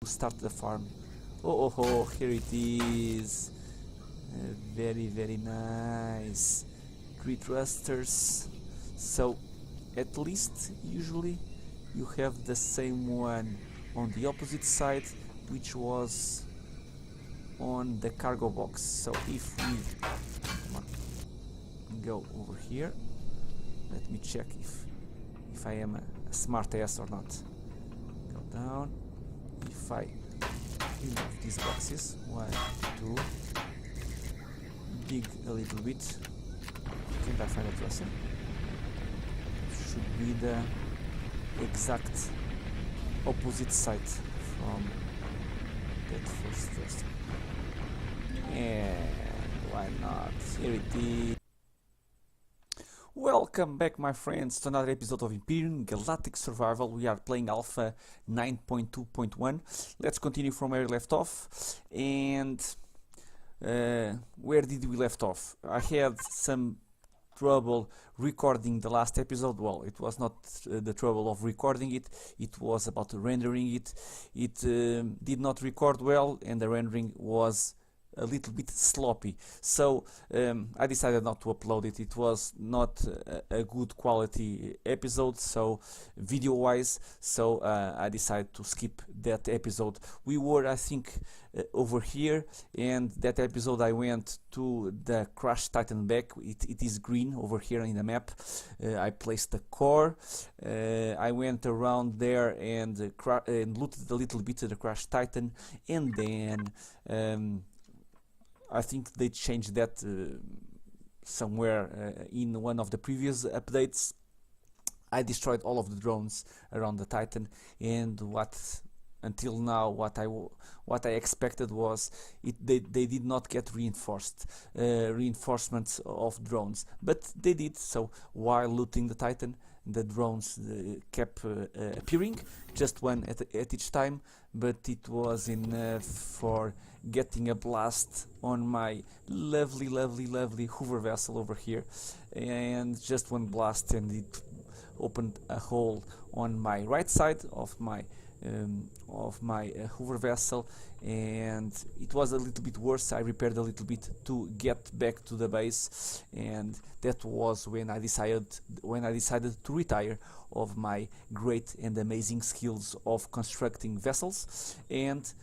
start the farm. Oh, here it is. Very nice. 3 thrusters. So at least usually you have the same one on the opposite side, which was on the cargo box. So if we go over here, let me check if I am a smart ass or not. Go down. If I remove these boxes, 1, 2, dig a little bit. Can't I find a thruster? Should be the exact opposite side from that first thruster. And why not? Here it is. Welcome back, my friends, to another episode of Empyrion Galactic Survival. We are playing Alpha 9.2.1. Let's continue from where we left off. And where did we left off? I had some trouble recording the last episode. Well, it was not the trouble of recording it, it was about rendering it. It did not record well, and the rendering was a little bit sloppy, so I decided not to upload it. It was not a good quality episode, so video wise, so I decided to skip that episode. We were, I think, over here, and that episode I went to the Crash Titan back. It is green over here in the map. I placed the core, I went around there and looted a little bit of the Crash Titan, and then I think they changed that somewhere in one of the previous updates. I destroyed all of the drones around the Titan, and until now what I expected was they did not get reinforcements of drones, but they did. So while looting the Titan, the drones kept appearing, just one at each time, but it was enough for getting a blast on my lovely hover vessel over here, and just one blast, and it opened a hole on my right side of my hover vessel, and it was a little bit worse. I repaired a little bit to get back to the base, and that was when I decided to retire of my great and amazing skills of constructing vessels, and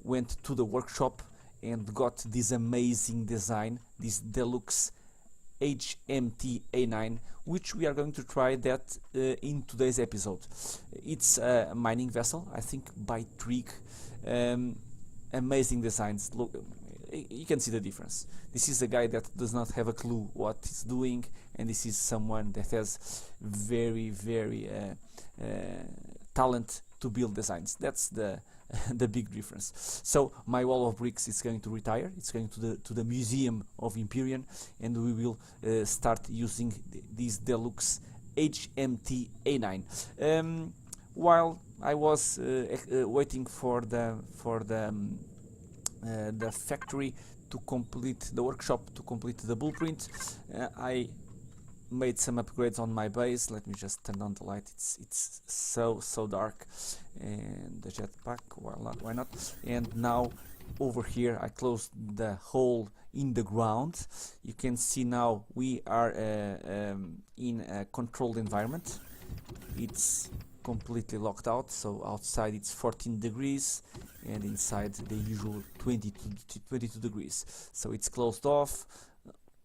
went to the workshop and got this amazing design, this Deluxe HMT A9, which we are going to try that in today's episode. It's a mining vessel, I think by Trig. Amazing designs. Look, you can see the difference. This is a guy that does not have a clue what he's doing, and this is someone that has very talent to build designs. That's the big difference. So my wall of bricks is going to retire. It's going to the museum of Empyrion, and we will start using this Deluxe HMT A9. While I was waiting for the factory to complete the workshop, to complete the blueprint, I made some upgrades on my base. Let me just turn on the light. It's so dark, and the jetpack, why not? And now over here I closed the hole in the ground. You can see now we are in a controlled environment. It's completely locked out, so outside it's 14 degrees and inside the usual 22 degrees, so it's closed off.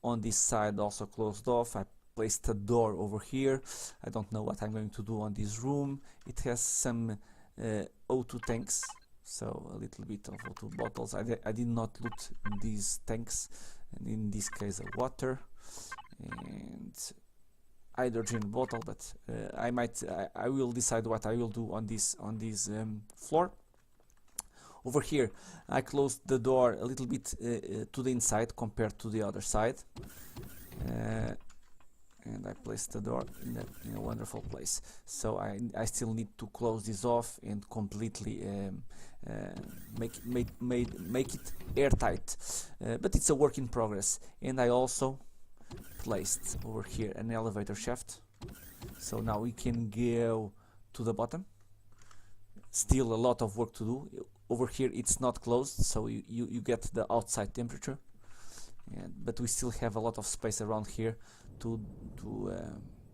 On this side also closed off. I placed a door over here. I don't know what I'm going to do on this room. It has some O2 tanks, so a little bit of O2 bottles. I did not loot these tanks, and in this case a water and hydrogen bottle, but I will decide what I will do on this floor. Over here I closed the door a little bit to the inside compared to the other side, and I placed the door in a wonderful place. So I still need to close this off and completely make it airtight, but it's a work in progress. And I also placed over here an elevator shaft, so now we can go to the bottom. Still a lot of work to do. over here it's not closed, so you get the outside temperature, but we still have a lot of space around here to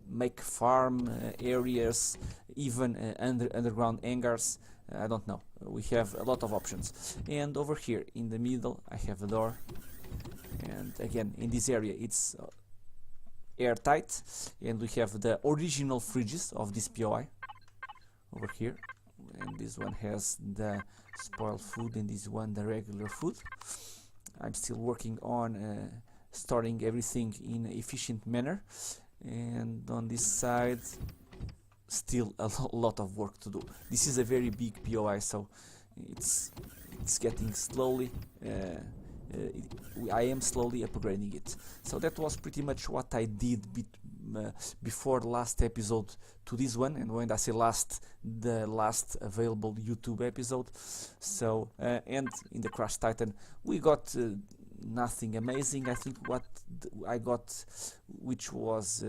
make farm areas, even underground hangars. I don't know, we have a lot of options. And over here in the middle I have a door, and again in this area it's airtight, and we have the original fridges of this POI over here, and this one has the spoiled food and this one the regular food. I'm still working on storing everything in an efficient manner, and on this side still a lot of work to do. This is a very big POI, so it's getting slowly, I am slowly upgrading it. So that was pretty much what I did before the last episode to this one, and when I say last, the last available YouTube episode. So and in the Crash Titan we got nothing amazing. I think what I got, which was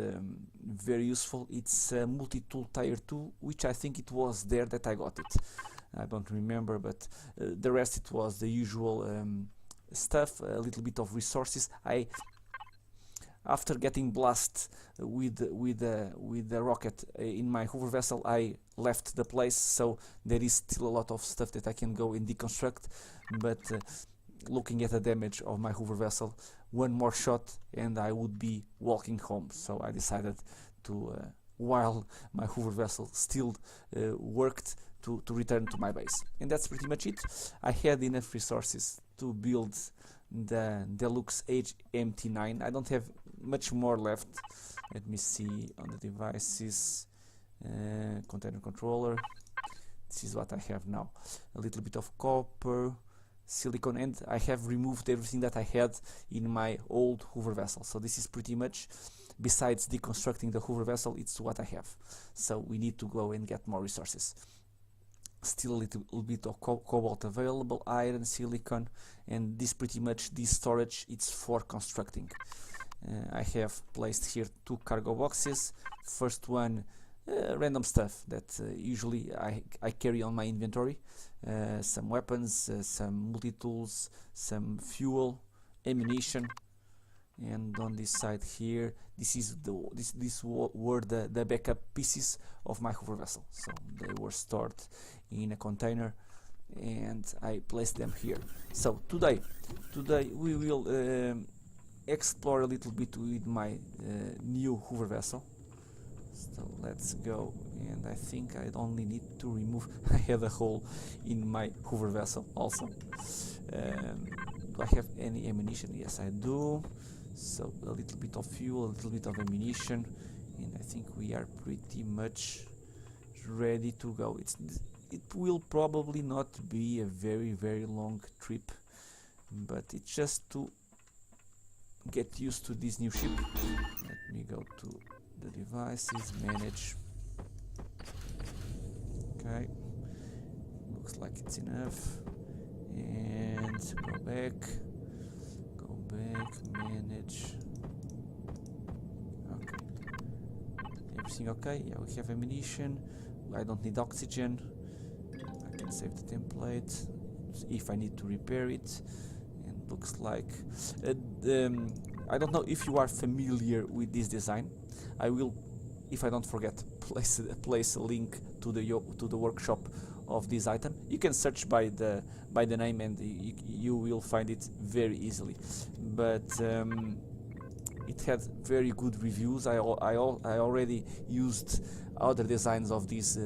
very useful, it's a multi-tool tier 2, which I think it was there that I got it. I don't remember, but the rest it was the usual stuff, a little bit of resources. After getting blasted with the rocket in my hover vessel, I left the place, so there is still a lot of stuff that I can go and deconstruct, but looking at the damage of my hover vessel, one more shot and I would be walking home. So I decided to, while my hover vessel still worked, to return to my base. And that's pretty much it. I had enough resources to build the Deluxe HMT9. I don't have much more left. Let me see on the devices, container controller. This is what I have now. A little bit of copper, silicon, and I have removed everything that I had in my old hover vessel. So this is pretty much, besides deconstructing the hover vessel, it's what I have. So we need to go and get more resources. Still a little bit of cobalt available, iron, silicon, and this pretty much, this storage, it's for constructing. I have placed here 2 cargo boxes. First one, random stuff that usually I carry on my inventory, some weapons, some multi-tools, some fuel, ammunition. And on this side here, these were the backup pieces of my hover vessel. So they were stored in a container, and I placed them here. So today we will explore a little bit with my new hover vessel. So let's go, and I think I only need to remove I had a hole in my hover vessel also. Do I have any ammunition? Yes, I do. So a little bit of fuel, a little bit of ammunition, and I think we are pretty much ready to go. It will probably not be a very long trip, but it's just to get used to this new ship. Let me go to the devices, manage. Okay, looks like it's enough, and go back, manage. Okay, everything okay? Yeah, we have ammunition. I don't need oxygen. I can save the template if I need to repair it. And looks like I don't know if you are familiar with this design. I will, if I don't forget, place a link to the workshop of this item. You can search by the name, and you will find it very easily. But it had very good reviews. I already used other designs of this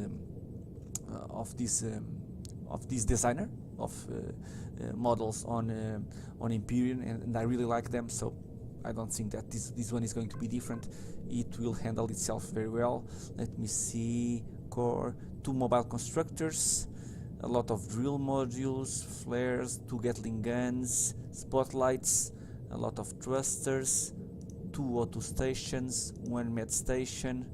designer of models on Empyrion, and I really like them. So I don't think that this one is going to be different. It will handle itself very well. Let me see. Core, 2 mobile constructors, a lot of drill modules, flares, 2 Gatling guns, spotlights, a lot of thrusters, 2 O2 stations, 1 med station,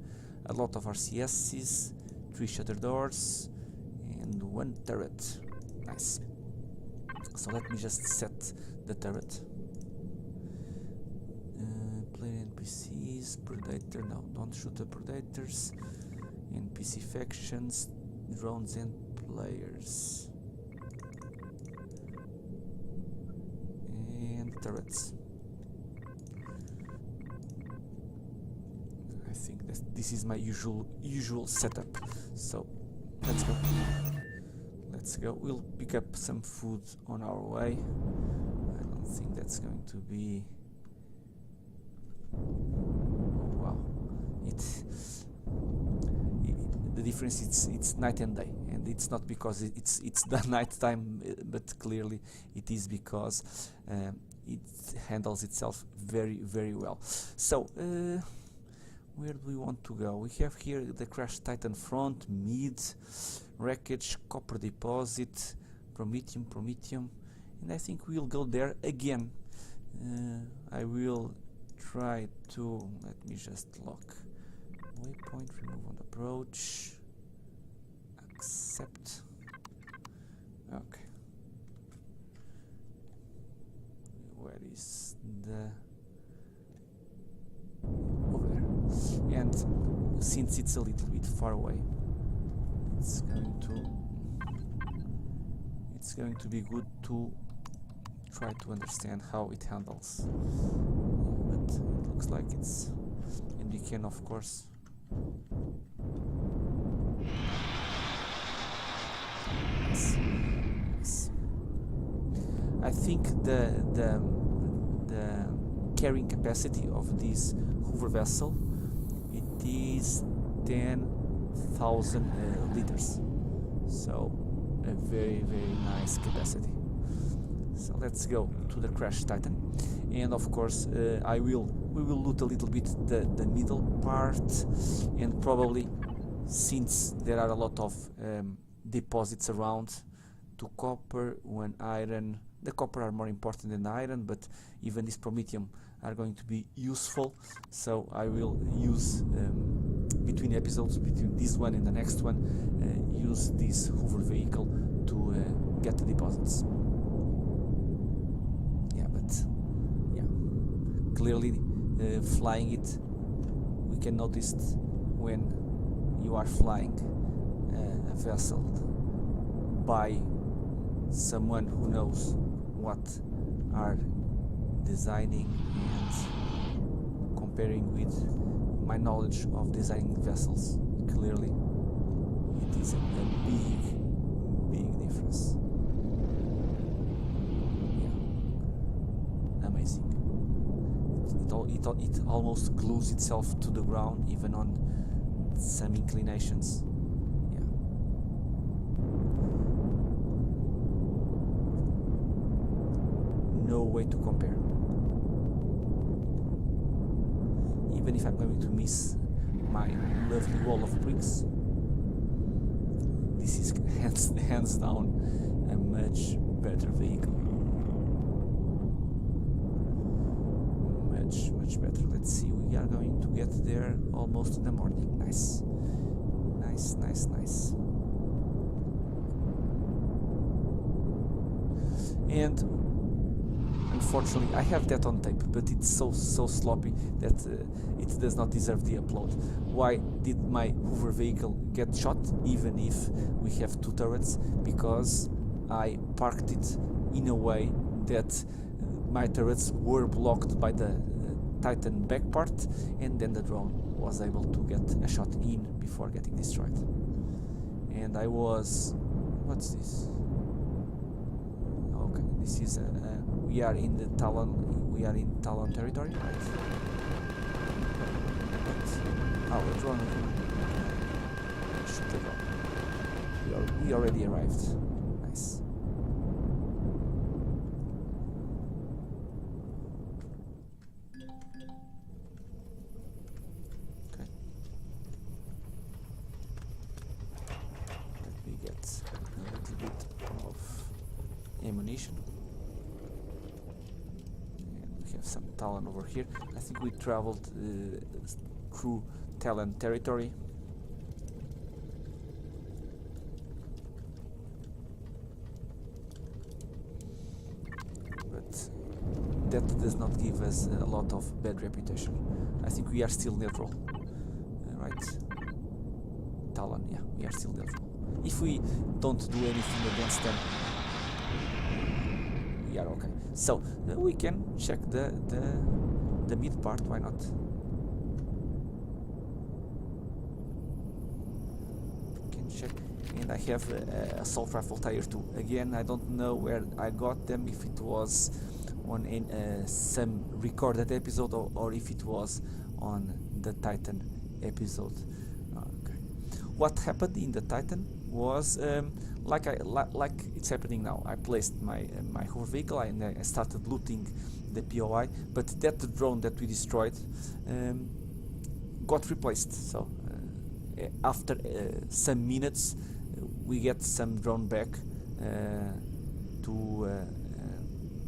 a lot of RCSs, 3 shutter doors, and 1 turret. Nice. So let me just set the turret. Player NPCs, predator, no, don't shoot the predators. NPC factions, drones and players. turrets. I think that this is my usual setup. So let's go. Let's go. We'll pick up some food on our way. I don't think that's going to be. Oh, wow! The difference it's night and day, and it's not because it's the night time, but clearly it is because it handles itself very well. So where do we want to go? We have here the crashed Titan front, mid, wreckage, copper deposit, promethium, and I think we'll go there again. I will try to, let me just lock waypoint, remove on approach, accept. Okay, where is the, over there. And since it's a little bit far away, it's going to be good to try to understand how it handles. But it looks like it's, and we can of course yes. I think the carrying capacity of this Hoover vessel, it is 10,000 liters, so a very nice capacity. So let's go to the crash Titan, and of course we will loot a little bit the middle part, and probably, since there are a lot of deposits around, 2 copper, 1 iron. The copper are more important than the iron, but even this promethium are going to be useful, so I will use between episodes, between this one and the next one, use this Hoover vehicle to get the deposits. Clearly flying it, we can notice when you are flying a vessel by someone who knows what are designing, and comparing with my knowledge of designing vessels, clearly it is a big difference. Yeah. Amazing. It almost glues itself to the ground, even on some inclinations. Yeah. No way to compare. Even if I'm going to miss my lovely wall of bricks, this is hands down a much better vehicle. Much better. Let's see, we are going to get there almost in the morning. Nice. And unfortunately I have that on tape, but it's so sloppy that it does not deserve the upload. Why did my Hoover vehicle get shot, even if we have 2 turrets? Because I parked it in a way that my turrets were blocked by the Titan back part, and then the drone was able to get a shot in before getting destroyed. And I was, what's this? Okay, this is we are in the Talon territory, right? Oh, the drone. Shoot the drone. We already arrived. Nice. Ammunition, and we have some Talon over here. I think we traveled through Talon territory. But that does not give us a lot of bad reputation. I think we are still neutral, right? Talon, yeah, we are still neutral. If we don't do anything against them, are okay. So we can check the mid part, why not? Can check, and I have a assault rifle tire too. Again, I don't know where I got them, if it was on some recorded episode or if it was on the Titan episode. Okay. What happened in the Titan was like it's happening now. I placed my hover vehicle and I started looting the POI, but that drone that we destroyed got replaced. So after some minutes, we get some drone back to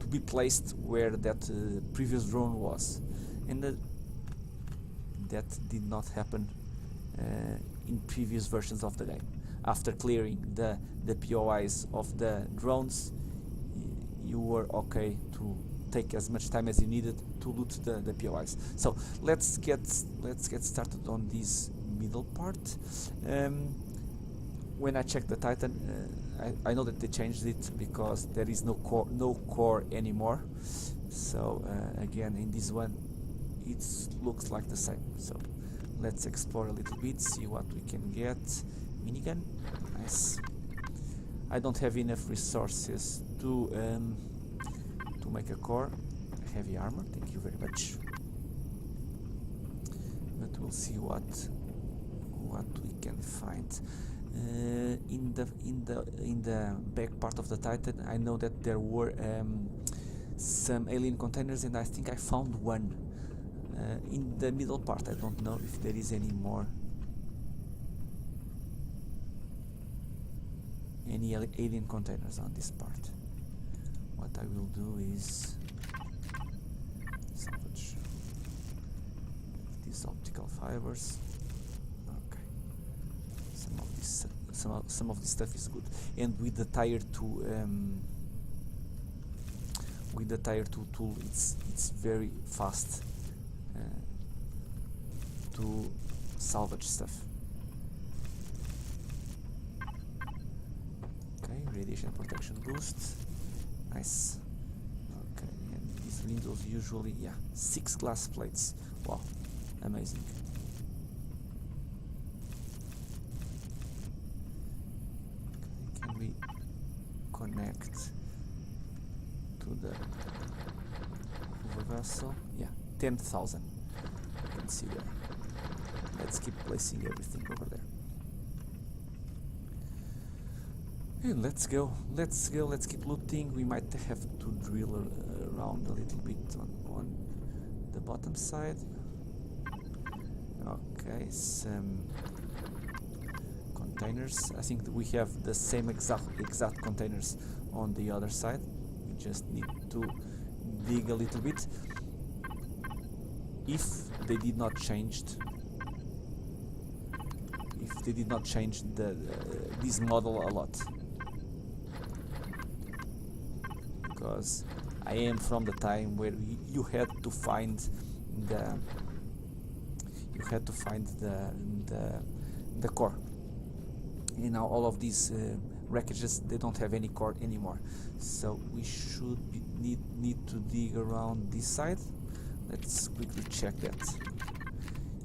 be placed where that previous drone was, and that did not happen in previous versions of the game. After clearing the POIs of the drones, you were okay to take as much time as you needed to loot the POIs. So let's get started on this middle part. When I checked the Titan, I know that they changed it because there is no core anymore. So again, in this one, it looks like the same. So let's explore a little bit, see what we can get. Minigun, nice. I don't have enough resources to make a core. Heavy armor, thank you very much. But we'll see what we can find. In the back part of the Titan, I know that there were some alien containers, and I think I found one. In the middle part, I don't know if there is any more. Any alien containers on this part. What I will do is salvage these optical fibers. Okay, some of this stuff is good, and with the tire 2 tool, it's very fast to salvage stuff. Radiation protection boost, nice. Okay, and these windows usually, 6 glass plates. Wow, amazing. Okay, can we connect to the vessel? Yeah, 10,000. You can see there. Let's keep placing everything over there. And let's go, let's keep looting. We might have to drill around a little bit on the bottom side. Okay, some containers. I think that we have the same exact containers on the other side. We just need to dig a little bit. If they did not change this model a lot. Because I am from the time where you had to find the core. You know, all of these wreckages, they don't have any core anymore. So we should need to dig around this side. Let's quickly check that.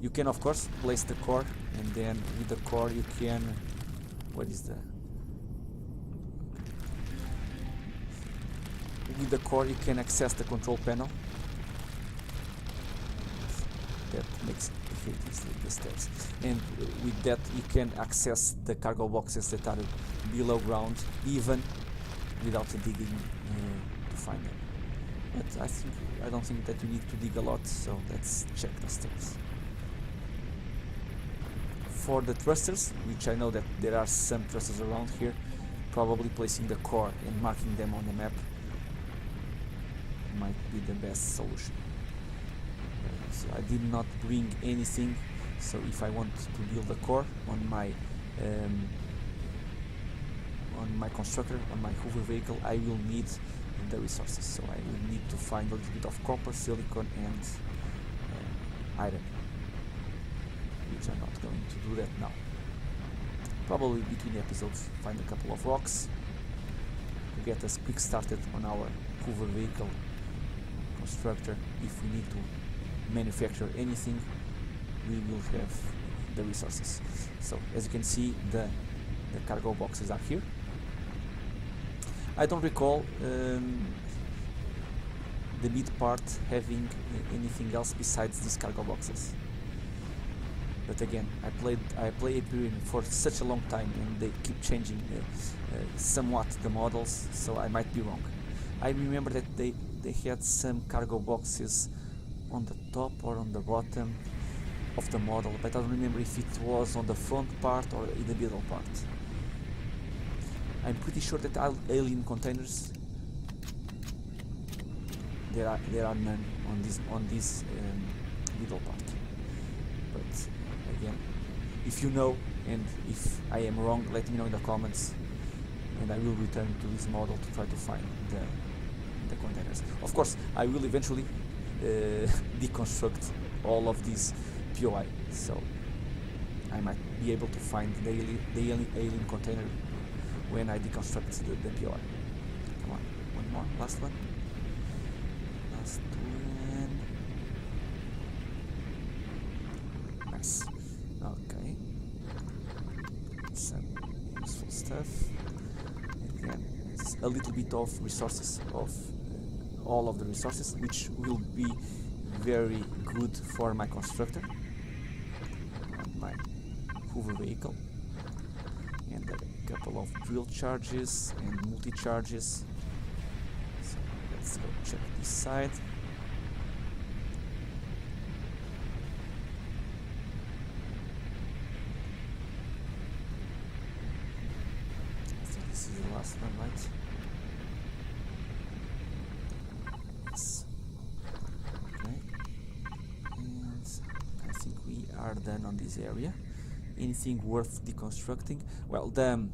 You can of course place the core, and then with the core you can, with the core you can access the control panel. That makes it easily the steps, and with that you can access the cargo boxes that are below ground, even without digging to find them. But I don't think that you need to dig a lot, so let's check the stairs. For the thrusters, which I know that there are some thrusters around here, probably placing the core and marking them on the map might be the best solution. So I did not bring anything, so if I want to build a core on my constructor, on my hover vehicle, I will need the resources. So I will need to find a little bit of copper, silicon and iron, which I'm not going to do that now. Probably between episodes find a couple of rocks, get us quick started on our hover vehicle constructor. If we need to manufacture anything, we will have the resources. So as you can see, the cargo boxes are here. I don't recall the mid part having anything else besides these cargo boxes. But again, I play Empyrion for such a long time, and they keep changing somewhat the models, so I might be wrong. I remember that they had some cargo boxes on the top or on the bottom of the model, but I don't remember if it was on the front part or in the middle part. I'm pretty sure that alien containers, there are none on this middle part. But again, if you know, and if I am wrong, let me know in the comments, and I will return to this model to try to find the containers. Of course, I will eventually deconstruct all of these POI, so I might be able to find the alien container when I deconstruct the POI. Come on, one more, last one. Last one. Nice. Okay. Some useful stuff. Again, it's a little bit of resources, of all of the resources, which will be very good for my constructor and my hover vehicle, and a couple of drill charges and multi-charges. So let's go check this side. I think this is the last one, right? Yes. Okay. And I think we are done on this area. Anything worth deconstructing? Well, the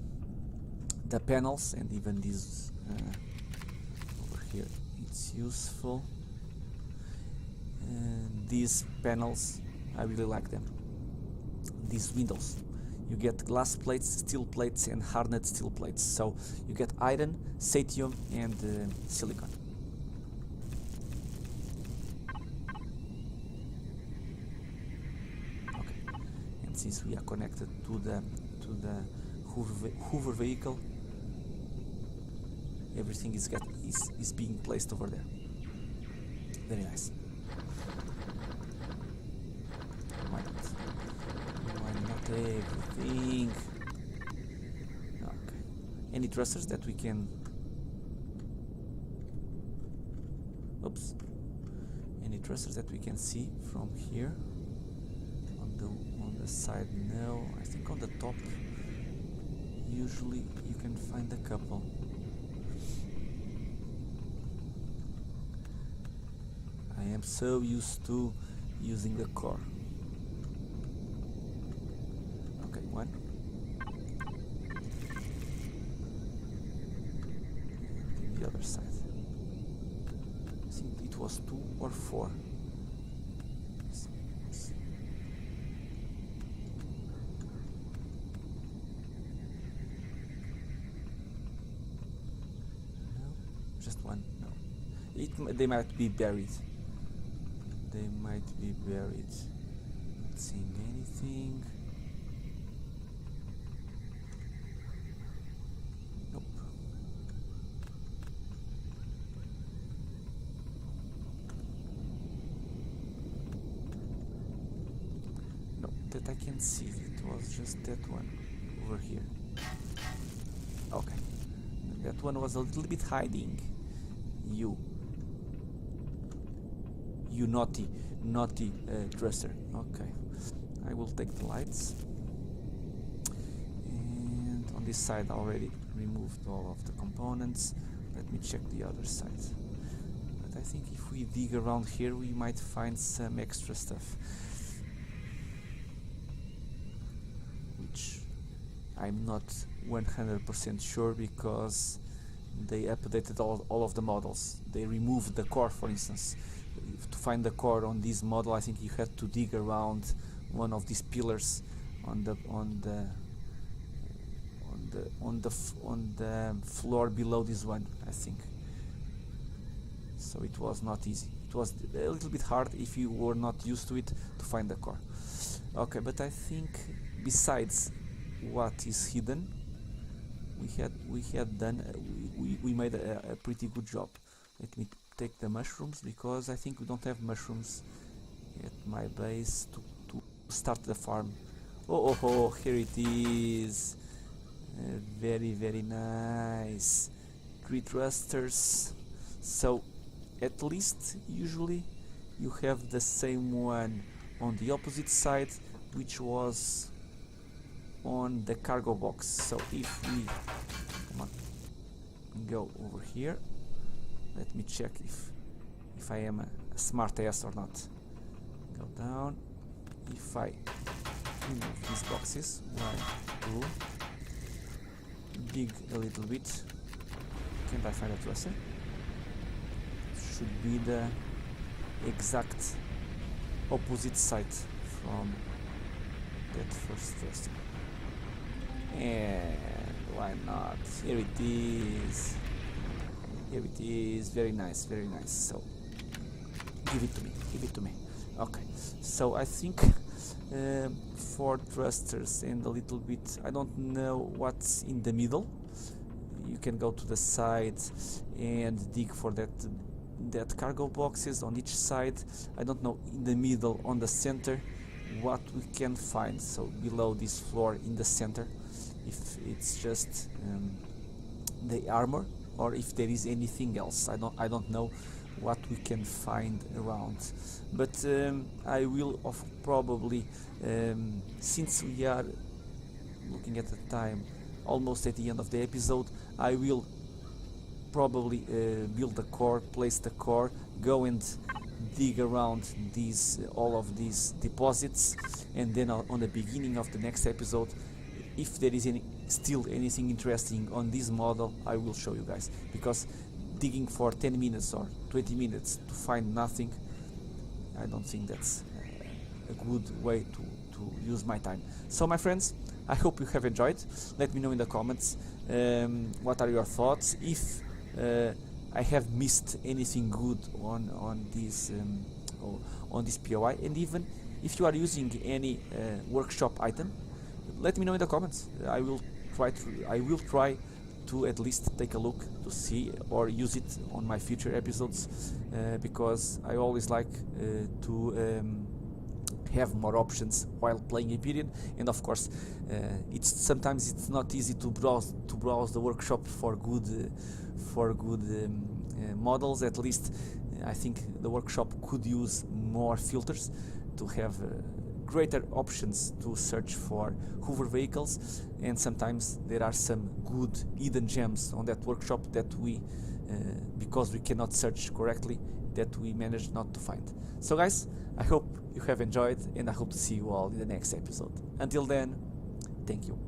panels, and even these over here, it's useful. These panels, I really like them. These windows, you get glass plates, steel plates, and hardened steel plates. So you get iron, satium, and silicon. Okay, and since we are connected to the hover vehicle, everything is being placed over there. Very nice. Why not everything? Okay. Any thrusters that we can? Oops. Any thrusters that we can see from here? On the side, no. I think on the top, usually you can find a couple. I am so used to using the core. Okay, one. And the other side. I think it was 2 or 4. No, just one. No. They might be buried. They might be buried. Not seeing anything. Nope. No, that I can see. It was just that one over here. Okay. That one was a little bit hiding. You naughty thruster. Okay, I will take the lights, and on this side I already removed all of the components. Let me check the other side. But I think if we dig around here we might find some extra stuff, which I'm not 100% sure, because they updated all of the models. They removed the core, for instance. To find the core on this model, I think you had to dig around one of these pillars on the the floor below this one, I think. So it was not easy. It was a little bit hard if you were not used to it to find the core. Okay, but I think besides what is hidden, we made a pretty good job. Let me take the mushrooms, because I think we don't have mushrooms at my base to start the farm. Oh, here it is. Very nice. 3 thrusters. So at least usually you have the same one on the opposite side, which was on the cargo box. So if we go over here, let me check if I am a smart ass or not. Go down. If I remove these boxes, 1, 2, dig a little bit. Can't I find a thruster? Should be the exact opposite side from that first thruster. And why not? Here it is. Here it is. Very nice, very nice. So give it to me. Okay, so I think 4 thrusters and a little bit, I don't know what's in the middle. You can go to the side and dig for that cargo boxes on each side. I don't know in the middle, on the center, what we can find. So below this floor in the center, if it's just the armor or if there is anything else. I don't know what we can find around, but I will probably, since we are looking at the time almost at the end of the episode, I will probably build the core, place the core, go and dig around all of these deposits, and then on the beginning of the next episode, if there is still anything interesting on this model, I will show you guys, because digging for 10 minutes or 20 minutes to find nothing, I don't think that's a good way to use my time. So my friends, I hope you have enjoyed. Let me know in the comments what are your thoughts, if I have missed anything good on this POI, and even if you are using any workshop item, let me know in the comments. I will try to at least take a look to see or use it on my future episodes, because I always like to have more options while playing Empyrion. And of course, sometimes it's not easy to browse the workshop for good models. At least I think the workshop could use more filters to have greater options to search for hover vehicles, and sometimes there are some good hidden gems on that workshop that we, because we cannot search correctly, that we managed not to find. So guys, I hope you have enjoyed, and I hope to see you all in the next episode. Until then, thank you.